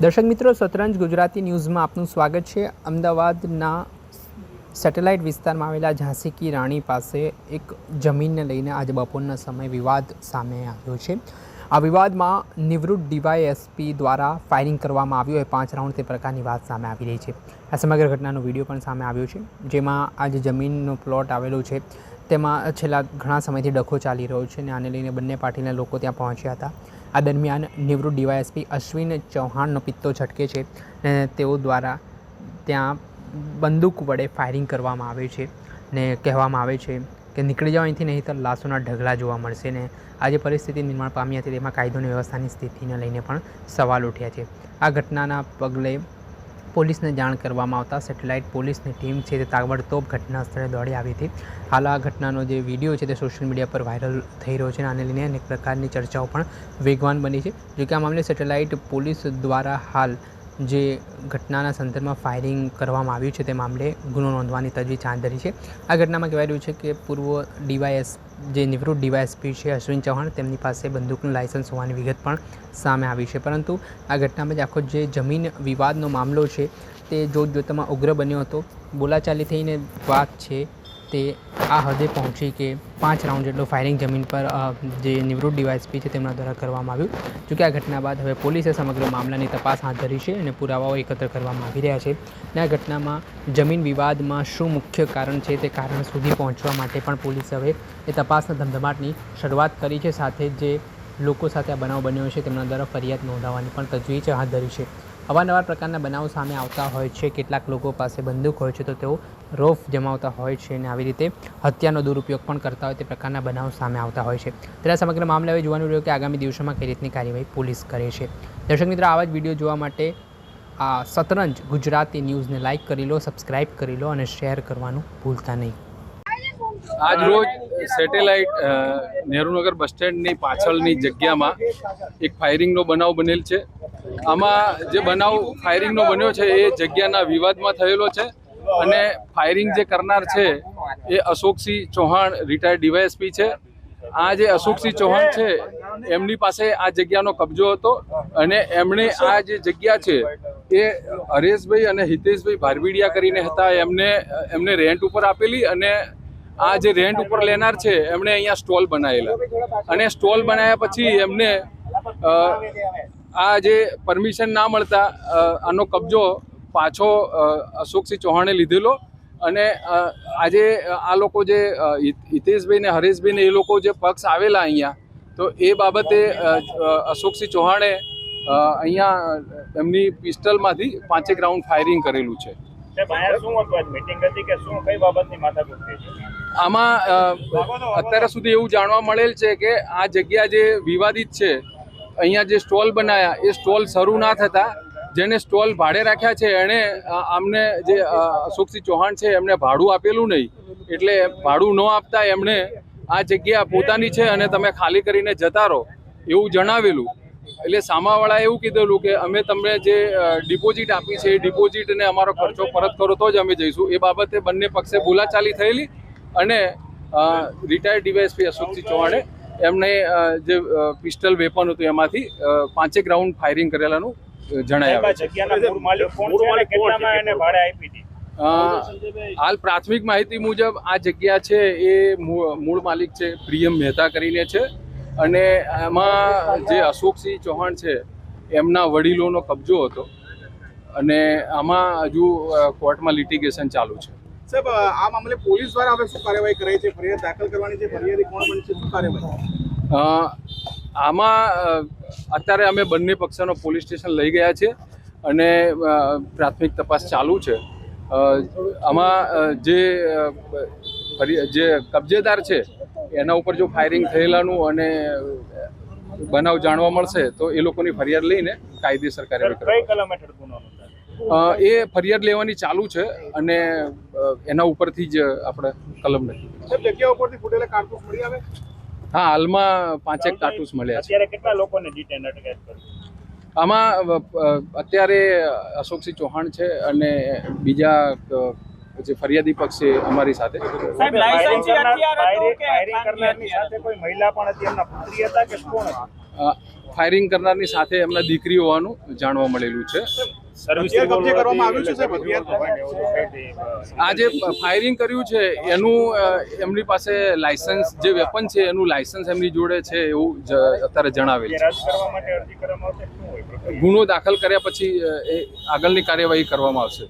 દર્શક મિત્રો, શતરંજ ગુજરાતી ન્યૂઝમાં આપનું સ્વાગત છે। અમદાવાદના સેટેલાઇટ વિસ્તારમાં આવેલા ઝાંસી કી રાણી પાસે એક જમીનને લઈને આજે બપોરના સમયે વિવાદ સામે આવ્યો છે। આ વિવાદમાં નિવૃત્ત ડીવાયએસપી દ્વારા ફાયરિંગ કરવામાં આવ્યું હોય 5 રાઉન્ડ તે પ્રકારની વાત સામે આવી રહી છે। આ સમગ્ર ઘટનાનો વિડીયો પણ સામે આવ્યો છે, જેમાં આ જે જમીનનો પ્લોટ આવેલો છે તેમાં છેલ્લા ઘણા સમયથી ડખો ચાલી રહ્યો છે અને આને લઈને બંને પાર્ટીના લોકો ત્યાં પહોંચ્યા હતા। આ દરમિયાન નિવૃત્ત ડીવાયએસપી અશ્વિન ચૌહાણનો પિત્તો છટકે છે અને તેઓ દ્વારા ત્યાં બંદૂક વડે ફાયરિંગ કરવામાં આવે છે ને કહેવામાં આવે છે કે નીકળી જાઓ અહીંથી, નહીં તો લાશોના ઢગલા જોવા મળશે। ને આ જે પરિસ્થિતિ નિર્માણ પામી હતી તેમાં કાયદો અને વ્યવસ્થાની સ્થિતિને લઈને પણ સવાલ ઉઠ્યા છે। આ ઘટનાના પગલે પોલીસને જાણ કરવામાં આવતા સેટેલાઇટ પોલીસની ટીમ છે તે તાબડતોબ ઘટના સ્થળે દોડી આવી હતી। હાલ આ ઘટનાનો જે વિડીયો છે તે સોશિયલ મીડિયા પર વાયરલ થઈ રહ્યો છે અને આને લઈને અનેક પ્રકારની ચર્ચાઓ પણ વેગવાન બની છે। જો કે આ મામલે સેટેલાઇટ પોલીસ દ્વારા હાલ જે ઘટનાના સંદર્ભમાં ફાયરિંગ કરવામાં આવ્યું છે તે મામલે ગુનો નોંધવાની તજવીજ હાથ ધરી છે। આ ઘટનામાં કહેવાય રહ્યું છે કે પૂર્વ જે નિવૃત્ત ડીવાયએસપી છે અશ્વિન ચૌહાણ, તેમની પાસે બંદૂકનું લાયસન્સ હોવાની વિગત પણ સામે આવી છે। પરંતુ આ ઘટનામાં જ આખો જે જમીન વિવાદનો મામલો છે તે જોતજોતામાં ઉગ્ર બન્યો હતો। બોલાચાલી થઈને વાત છે તે આ હદે પહોંચી કે 5 રાઉન્ડ જેટલું ફાયરિંગ જમીન પર જે નિવૃત્ત ડીવાયએસપી છે તેમના દ્વારા કરવામાં આવ્યું। જોકે આ ઘટના બાદ હવે પોલીસે સમગ્ર મામલાની તપાસ હાથ ધરી છે અને પુરાવાઓ એકત્ર કરવામાં આવી રહ્યા છે। અને આ ઘટનામાં જમીન વિવાદમાં શું મુખ્ય કારણ છે તે કારણ સુધી પહોંચવા માટે પણ પોલીસે હવે એ તપાસના ધમધમાટની શરૂઆત કરી છે। સાથે જે લોકો સાથે આ બનાવ બન્યો છે તેમના દ્વારા ફરિયાદ નોંધાવવાની પણ તજવીજ હાથ ધરી છે। અવારનવાર પ્રકારના બનાવો સામે આવતા હોય છે, કેટલાક લોકો પાસે બંદૂક હોય છે તો તેઓ રોફ જમાવતા હોય છે અને આવી રીતે હત્યાનો દુરુપયોગ પણ કરતા હોય તે પ્રકારના બનાવો સામે આવતા હોય છે। ત્યારે સમગ્ર મામલે હવે જોવાનું રહ્યું કે આગામી દિવસોમાં કઈ રીતની કાર્યવાહી પોલીસ કરે છે। દર્શક મિત્રો, આવા જ વિડીયો જોવા માટે આ શતરંજ ગુજરાતી ન્યૂઝને લાઇક કરી લો, સબસ્ક્રાઇબ કરી લો અને શેર કરવાનું ભૂલતા નહીં। આજ રોજ સેટેલાઇટ નહેરુનગર બસ સ્ટેન્ડની પાછળની જગ્યામાં એક ફાયરિંગનો બનાવ બનેલ છે। આમાં જે બનાવ ફાયરિંગનો બન્યો છે એ જગ્યાના વિવાદમાં થયેલો છે અને ફાયરિંગ જે કરનાર છે એ અશોકસિંહ ચૌહાણ રિટાયર્ડ ડીવાયએસપી છે। આ જે અશોકસિંહ ચૌહાણ છે એમની પાસે આ જગ્યાનો કબજો હતો અને એમણે આ જે જગ્યા છે એ હરેશભાઈ અને હિતેશભાઈ ભારવીડિયા કરીને હતા, એમને રેન્ટ ઉપર આપેલી અને આ જે રેન્ટ ઉપર લેનાર છે એમણે અહીંયા સ્ટોલ બનાવેલા અને સ્ટોલ બનાવ્યા પછી એમને આ જે પરમિશન ના મળતા આનો કબજો પાછો અશોકસિંહ ચૌહાણે લીધેલો અને આજે આ લોકો જે હિતેશભાઈ ને હરેશભાઈ ને એ લોકો જે પક્ષ આવેલા અહીંયા, તો એ બાબતે અશોકસિંહ ચૌહાણે અહીંયા એમની પિસ્ટલમાંથી 5 રાઉન્ડ ફાયરિંગ કરેલું છે। આમાં અત્યાર સુધી એવું જાણવા મળેલ છે કે આ જગ્યા જે વિવાદિત છે, અહીંયા જે સ્ટોલ બનાવ્યા એ સ્ટોલ શરૂ ના થતા જેને સ્ટોલ ભાડે રાખ્યા છે એણે આમને જે અશોકસિંહ ચૌહાણ છે એમને ભાડું આપેલું નહીં, એટલે ભાડું ન આપતા એમણે આ જગ્યા પોતાની છે અને તમે ખાલી કરીને જતા રહો એવું જણાવેલું। એટલે સામાવાળાએ એવું કીધેલું કે અમે તમને જે ડિપોઝિટ આપી છે એ ડિપોઝિટને અમારો ખર્ચો પરત કરો તો જ અમે જઈશું। એ બાબતે બંને પક્ષે બોલાચાલી થયેલી અને રિટાયર્ડ ડીવાયએસપી અશોકસિંહ ચૌહાણે એમને જે પિસ્ટલ વેપન હતું એમાંથી 5 રાઉન્ડ ફાયરિંગ કરેલાનું જણાવ્યું। હાલ પ્રાથમિક માહિતી મુજબ આ જગ્યા છે એ મૂળ માલિક છે પ્રિયમ મહેતા કરીને છે અને એમાં જે અશોકસિંહ ચૌહાણ છે એમના વડીલોનો કબજો હતો અને આમાં હજુ કોર્ટમાં લિટિગેશન ચાલુ છે। સાહેબ, આ મામલે પોલીસ દ્વારા હવે શું કાર્યવાહી કરાઈ છે? ફરિયાદ દાખલ કરવાની છે? ફરિયાદી કોણ બનશે? શું કાર્યવાહી આમાં અત્યારે અમે બંને પક્ષનો પોલીસ સ્ટેશન લઈ ગયા છે અને પ્રાથમિક તપાસ ચાલુ છે। આમાં જે કબજેદાર છે એના ઉપર જો ફાયરિંગ થયેલાનું અને બનાવ જાણવા મળશે તો એ લોકોની ફરિયાદ લઈને કાયદેસર કાર્યવાહી એ ફરિયાદ લેવાની ચાલુ છે અને એના ઉપરથી જ આપણે કલમ નથી। જગ્યા ઉપરથી ફૂટેલા કારતૂસ મળી આવે? હા, હાલમાં 5 કારતૂસ મળ્યા છે। કેટલા લોકોને ડિટેન કર્યા? આમાં અત્યારે અશોકસિંહ ચૌહાણ છે અને બીજા જે ફરિયાદી પક્ષ છે અમારી સાથે। સાહેબ, લાયસન્સી હથિયાર હતું કે ફાયરિંગ કરનારની સાથે કોઈ મહિલા પણ હતી, એમના પુત્રી હતા કે કોણ હતા? ફાયરિંગ કરનારની સાથે એમના દીકરી હોવાનું જાણવા મળેલું છે. હથિયાર કબજે કરવામાં આવ્યું છે સાહેબ હથિયાર? આ જે ફાયરિંગ કર્યું છે એનું એમની પાસે લાયસન્સ જે વેપન છે એનું લાયસન્સ એમની જોડે છે એવું અત્યારે જણાવેલ છે. કરવા માટે અરજી કરવામાં આવશે શું હોય પ્રક્રિયા? ગુનો દાખલ કર્યા પછી એ આગળની કાર્યવાહી કરવામાં આવશે.